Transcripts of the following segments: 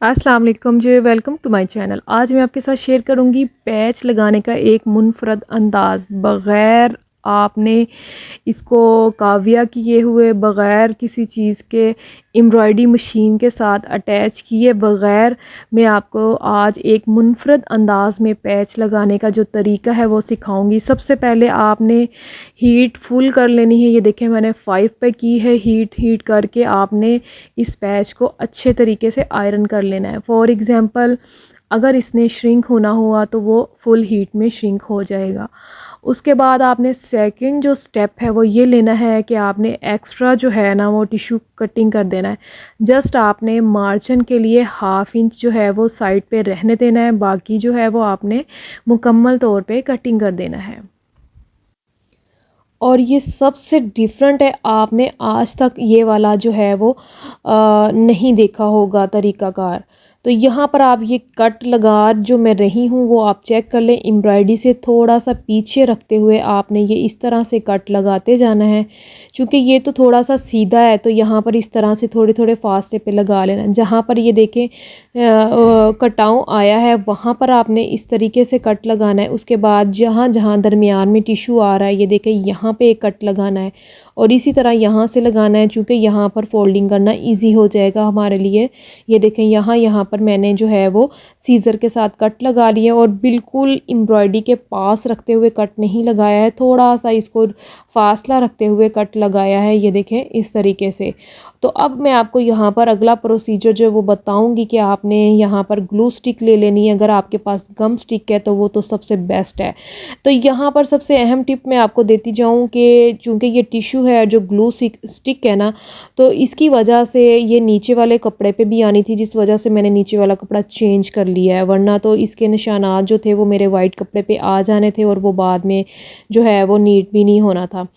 अस्सलाम वालेकुम जी, welcome to my channel. आज मैं आपके साथ शेयर करूंगी पैच लगाने का एक मुनफरद अंदाज़, बग़ैर आपने इसको काविया किए हुए, बग़ैर किसी चीज़ के एम्ब्रॉयडरी मशीन के साथ अटैच किए बग़ैर मैं आपको आज एक मुनफरद अंदाज़ में पैच लगाने का जो तरीका है वो सिखाऊंगी। सबसे पहले आपने हीट फुल कर लेनी है। ये देखें मैंने 5 पे की है हीट करके आपने इस पैच को अच्छे तरीके से आयरन कर लेना है। फॉर एग्ज़ाम्पल अगर इसने श्रिंक होना हुआ तो वो फुल हीट में श्रिंक हो जाएगा। उसके बाद आपने सेकंड जो स्टेप है वो ये लेना है कि आपने एक्स्ट्रा जो है ना वो टिश्यू कटिंग कर देना है। जस्ट आपने मार्जिन के लिए हाफ इंच जो है वो साइड पे रहने देना है, बाकी जो है वो आपने मुकम्मल तौर पे कटिंग कर देना है। और ये सबसे डिफरेंट है, आपने आज तक ये वाला जो है वो नहीं देखा होगा तरीक़ाकार। तो यहाँ पर आप ये कट लगा जो मैं रही हूँ वो आप चेक कर लें। एम्ब्रॉयडरी से थोड़ा सा पीछे रखते हुए आपने ये इस तरह से कट लगाते जाना है। चूँकि ये तो थोड़ा सा सीधा है तो यहाँ पर इस तरह से थोड़े थोड़े फासले पे लगा लेना। जहाँ पर ये देखें कटाव आया है वहाँ पर आपने इस तरीके से कट लगाना है। उसके बाद जहाँ जहाँ दरमियान में टिश्यू आ रहा है ये देखें यहाँ पे एक कट लगाना है और इसी तरह यहाँ से लगाना है, चूँकि यहाँ पर फोल्डिंग करना इजी हो जाएगा हमारे लिए। ये देखें यहाँ पर मैंने जो है वो सीज़र के साथ कट लगा लिया और बिल्कुल एम्ब्रॉयडरी के पास रखते हुए कट नहीं लगाया है, थोड़ा सा इसको फासला रखते हुए कट लगाया है। ये देखें इस तरीके से। तो अब मैं आपको यहाँ पर अगला प्रोसीजर जो वो बताऊंगी कि आपने यहाँ पर ग्लू स्टिक ले लेनी है। अगर आपके पास गम स्टिक है तो वो तो सबसे बेस्ट है। तो यहाँ पर सबसे अहम टिप मैं आपको देती जाऊँ कि चूँकि ये टिश्यू है जो ग्लू स्टिक है ना, तो इसकी वजह से ये नीचे वाले कपड़े पे भी आनी थी, जिस वजह से मैंने नीचे वाला कपड़ा चेंज कर लिया है, वरना तो इसके निशानात जो थे वो मेरे वाइट कपड़े पे आ जाने थे और वो बाद में जो है वो नीट भी नहीं होना था।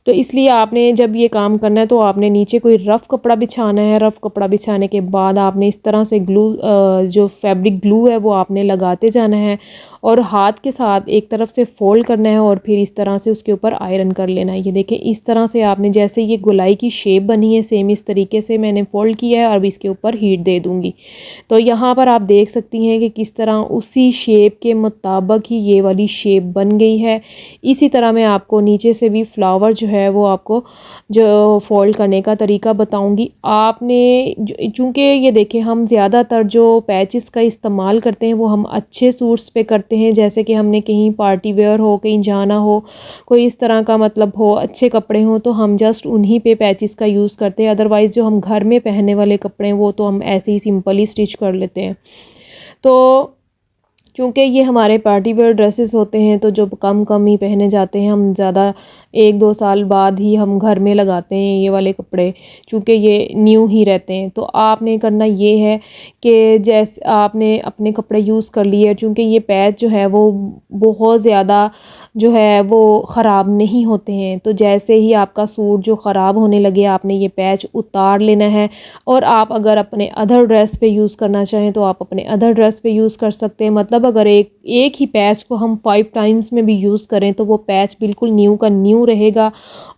तो इसलिए आपने जब ये काम करना है तो आपने नीचे कोई रफ़ कपड़ा बिछाना है। रफ़ कपड़ा बिछाने के बाद आपने इस तरह से ग्लू जो फैब्रिक ग्लू है वो आपने लगाते जाना है और हाथ के साथ एक तरफ से फ़ोल्ड करना है और फिर इस तरह से उसके ऊपर आयरन कर लेना है। ये देखें इस तरह से आपने जैसे ये गोलाई की शेप बनी है सेम इस तरीके से मैंने फ़ोल्ड किया है और अब इसके ऊपर हीट दे दूँगी। तो यहाँ पर आप देख सकती हैं कि किस तरह उसी शेप के मुताबिक ही ये वाली शेप बन गई है। इसी तरह मैं आपको नीचे से भी फ्लावर जो है वो आपको जो फ़ोल्ड करने का तरीका बताऊंगी। आपने चूँकि ये देखें हम ज़्यादातर जो पैचेस का इस्तेमाल करते हैं वो हम अच्छे सूट्स पे करते हैं, जैसे कि हमने कहीं पार्टी वेयर हो, कहीं जाना हो, कोई इस तरह का मतलब हो, अच्छे कपड़े हों तो हम जस्ट उन्हीं पे पैचेस का यूज़ करते हैं। अदरवाइज़ जो हम घर में पहनने वाले कपड़े हैं वो तो हम ऐसे ही सिंपल ही स्टिच कर लेते हैं। तो चूँकि ये हमारे पार्टी वेयर ड्रेसेस होते हैं तो जो कम ही पहने जाते हैं, हम ज़्यादा 1-2 साल बाद ही हम घर में लगाते हैं ये वाले कपड़े, चूँकि ये न्यू ही रहते हैं। तो आपने करना ये है कि जैसे आपने अपने कपड़े यूज़ कर लिए, चूँकि ये पैच जो है वो बहुत ज़्यादा जो है वो ख़राब नहीं होते हैं। तो जैसे ही आपका सूट जो ख़राब होने लगे आपने ये पैच उतार लेना है और आप अगर अपने अदर ड्रेस पे यूज़ करना चाहें तो आप अपने अदर ड्रेस पे यूज़ कर सकते हैं। मतलब अगर एक ही पैच को हम 5 टाइम्स में भी यूज़ करें तो वो पैच बिल्कुल न्यू का न्यू रहेगा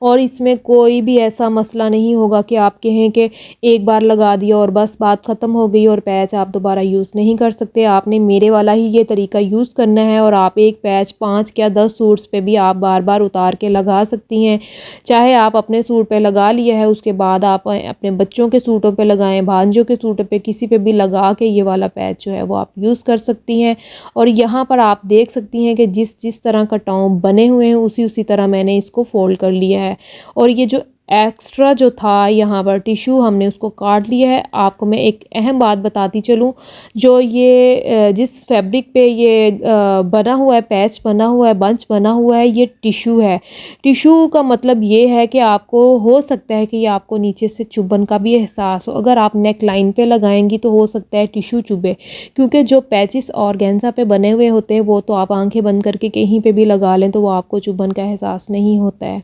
और इसमें कोई भी ऐसा मसला नहीं होगा कि आप कहें कि एक बार लगा दिया और बस बात ख़त्म हो गई और पैच आप दोबारा यूज़ नहीं कर सकते। आपने मेरे वाला ही ये तरीका यूज़ करना है और आप एक पैच 5 या 10 सूट्स पे भी आप बार बार उतार के लगा सकती हैं। चाहे आप अपने सूट पे लगा लिया है उसके बाद आप अपने बच्चों के सूटों पे लगाएं, भांजों के सूटों पे, किसी पे भी लगा के ये वाला पैच जो है वो आप यूज़ कर सकती हैं। और यहाँ पर आप देख सकती हैं कि जिस जिस तरह कटाव बने हुए हैं उसी तरह मैंने इसको फोल्ड कर लिया है और ये जो एक्स्ट्रा जो था यहाँ पर टिश्यू हमने उसको काट लिया है। आपको मैं एक अहम बात बताती चलूँ, जो ये जिस फैब्रिक पे ये बना हुआ है, पैच बना हुआ है, बंच बना हुआ है, ये टिश्यू है। टिश्यू का मतलब ये है कि आपको हो सकता है कि ये आपको नीचे से चुभन का भी एहसास हो। अगर आप नेक लाइन पे लगाएंगी तो हो सकता है टिश्यू चुभे, क्योंकि जो पैचेस ऑर्गेन्जा पे बने हुए होते हैं वो तो आप आंखें बंद करके कहीं पे भी लगा लें तो वो आपको चुभन का एहसास नहीं होता है।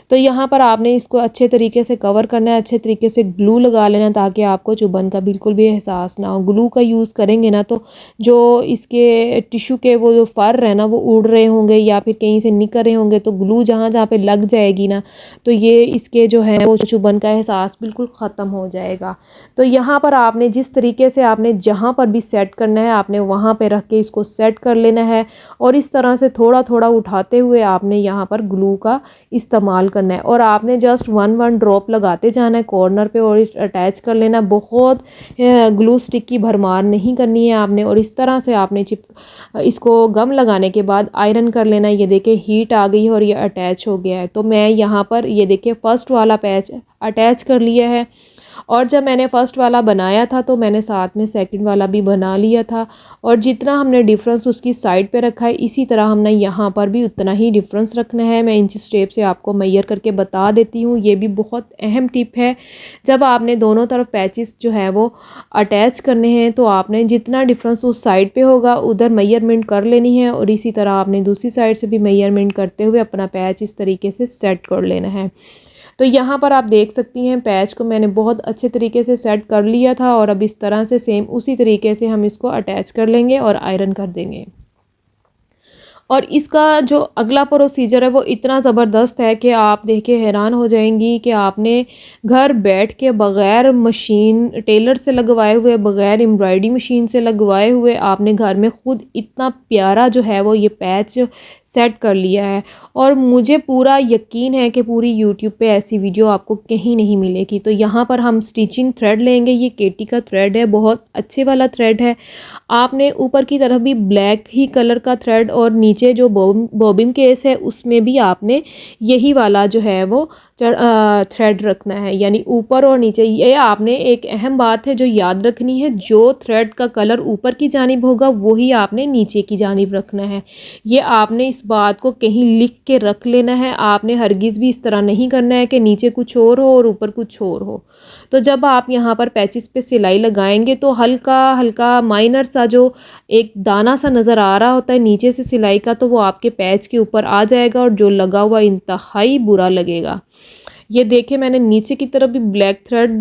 तो यहाँ पर आपने इसको अच्छे तरीके से कवर करना है, अच्छे तरीके से ग्लू लगा लेना ताकि आपको चुभन का बिल्कुल भी एहसास ना हो। ग्लू का यूज़ करेंगे ना तो जो इसके टिश्यू के वो जो फर है ना वो उड़ रहे होंगे या फिर कहीं से निकल रहे होंगे, तो ग्लू जहाँ जहाँ पे लग जाएगी ना तो ये इसके जो है वो चुभन का एहसास बिल्कुल ख़त्म हो जाएगा। तो यहाँ पर आपने जिस तरीके से आपने जहाँ पर भी सेट करना है आपने वहाँ पे रख के इसको सेट कर लेना है और इस तरह से थोड़ा थोड़ा उठाते हुए आपने यहाँ पर ग्लू का इस्तेमाल करना है और आपने जस्ट वन ड्रॉप लगाते जाना है कॉर्नर पे और अटैच कर लेना। बहुत ग्लू स्टिक की भरमार नहीं करनी है आपने और इस तरह से आपने इसको गम लगाने के बाद आयरन कर लेना। ये देखिए हीट आ गई है और ये अटैच हो गया है। तो मैं यहाँ पर ये देखिए फर्स्ट वाला पैच अटैच कर लिया है और जब मैंने फ़र्स्ट वाला बनाया था तो मैंने साथ में सेकंड वाला भी बना लिया था और जितना हमने डिफरेंस उसकी साइड पे रखा है इसी तरह हमने यहाँ पर भी उतना ही डिफरेंस रखना है। मैं इंच टेप से आपको मेजर करके बता देती हूँ, ये भी बहुत अहम टिप है। जब आपने दोनों तरफ पैचेस जो है वो अटैच करने हैं तो आपने जितना डिफरेंस उस साइड पर होगा उधर मेजरमेंट कर लेनी है और इसी तरह आपने दूसरी साइड से भी मेजरमेंट करते हुए अपना पैच इस तरीके से सेट कर लेना है। तो यहाँ पर आप देख सकती हैं पैच को मैंने बहुत अच्छे तरीके से सेट कर लिया था और अब इस तरह से सेम उसी तरीके से हम इसको अटैच कर लेंगे और आयरन कर देंगे। और इसका जो अगला प्रोसीजर है वो इतना ज़बरदस्त है कि आप देख के हैरान हो जाएंगी कि आपने घर बैठ के बग़ैर मशीन टेलर से लगवाए हुए, बग़ैर एम्ब्रॉयडरी मशीन से लगवाए हुए आपने घर में ख़ुद इतना प्यारा जो है वो ये पैच सेट कर लिया है। और मुझे पूरा यकीन है कि पूरी यूट्यूब पे ऐसी वीडियो आपको कहीं नहीं मिलेगी। तो यहाँ पर हम स्टिचिंग थ्रेड लेंगे, ये केटी का थ्रेड है, बहुत अच्छे वाला थ्रेड है। आपने ऊपर की तरफ भी ब्लैक ही कलर का थ्रेड और नीचे जो बॉबिन केस है उसमें भी आपने यही वाला जो है वो थ्रेड रखना है, यानी ऊपर और नीचे। ये आपने एक अहम बात है जो याद रखनी है, जो थ्रेड का कलर ऊपर की जानिब होगा वही आपने नीचे की जानिब रखना है। ये आपने इस बात को कहीं लिख के रख लेना है। आपने हरगिज़ भी इस तरह नहीं करना है कि नीचे कुछ और हो और ऊपर कुछ और हो। तो जब आप यहाँ पर पैचेस पे सिलाई लगाएंगे तो हल्का हल्का माइनर सा जो एक दाना सा नज़र आ रहा होता है नीचे से सिलाई का, तो वो आपके पैच के ऊपर आ जाएगा और जो लगा हुआ इंतहाई बुरा लगेगा। ये देखिए मैंने नीचे की तरफ भी ब्लैक थ्रेड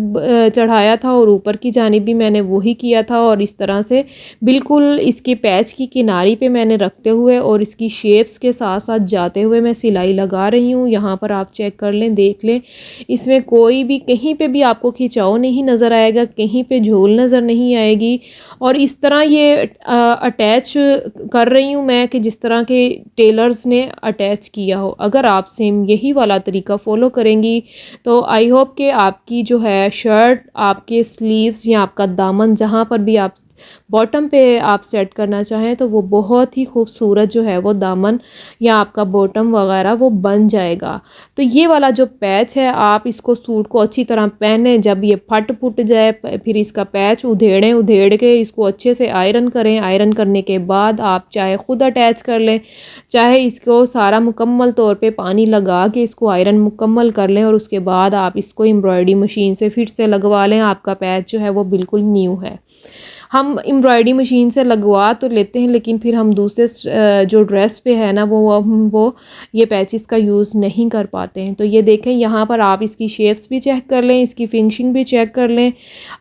चढ़ाया था और ऊपर की जानिब भी मैंने वही किया था और इस तरह से बिल्कुल इसके पैच की किनारी पे मैंने रखते हुए और इसकी शेप्स के साथ साथ जाते हुए मैं सिलाई लगा रही हूँ। यहाँ पर आप चेक कर लें, देख लें, इसमें कोई भी कहीं पे भी आपको खिंचाव नहीं नज़र आएगा, कहीं पे झोल नज़र नहीं आएगी। और इस तरह ये अटैच कर रही हूँ मैं कि जिस तरह के टेलर्स ने अटैच किया हो। अगर आप सेम यही वाला तरीका फॉलो करेंगी तो आई होप कि आपकी जो है शर्ट, आपके स्लीव्स या आपका दामन जहाँ पर भी आप बॉटम पे आप सेट करना चाहें तो वो बहुत ही खूबसूरत जो है वो दामन या आपका बॉटम वगैरह वो बन जाएगा। तो ये वाला जो पैच है आप इसको सूट को अच्छी तरह पहने, जब ये फट जाए फिर इसका पैच उधेड़ के इसको अच्छे से आयरन करें। आयरन करने के बाद आप चाहे ख़ुद अटैच कर लें, चाहे इसको सारा मुकम्मल तौर पे पानी लगा के इसको आयरन मुकम्मल कर लें और उसके बाद आप इसको एम्ब्रॉयडरी मशीन से फिर से लगवा लें। आपका पैच जो है वो बिल्कुल न्यू है। हम एम्ब्रॉयडरी मशीन से लगवा तो लेते हैं लेकिन फिर हम दूसरे जो ड्रेस पे है ना वो ये पैचेस का यूज़ नहीं कर पाते हैं। तो ये देखें यहाँ पर आप इसकी शेप्स भी चेक कर लें, इसकी फिनिशिंग भी चेक कर लें,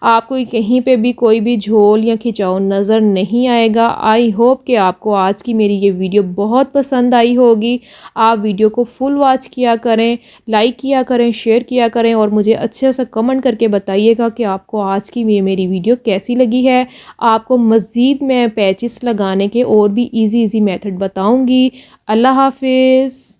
आपको कहीं पे भी कोई भी झोल या खिंचाव नज़र नहीं आएगा। आई होप कि आपको आज की मेरी ये वीडियो बहुत पसंद आई होगी। आप वीडियो को फुल वॉच किया करें, लाइक किया करें, शेयर किया करें और मुझे अच्छे से कमेंट करके बताइएगा कि आपको आज की मेरी वीडियो कैसी लगी है। आपको मज़ीद मैं पैचेस लगाने के और भी इजी मेथड बताऊंगी। अल्लाह हाफिज़।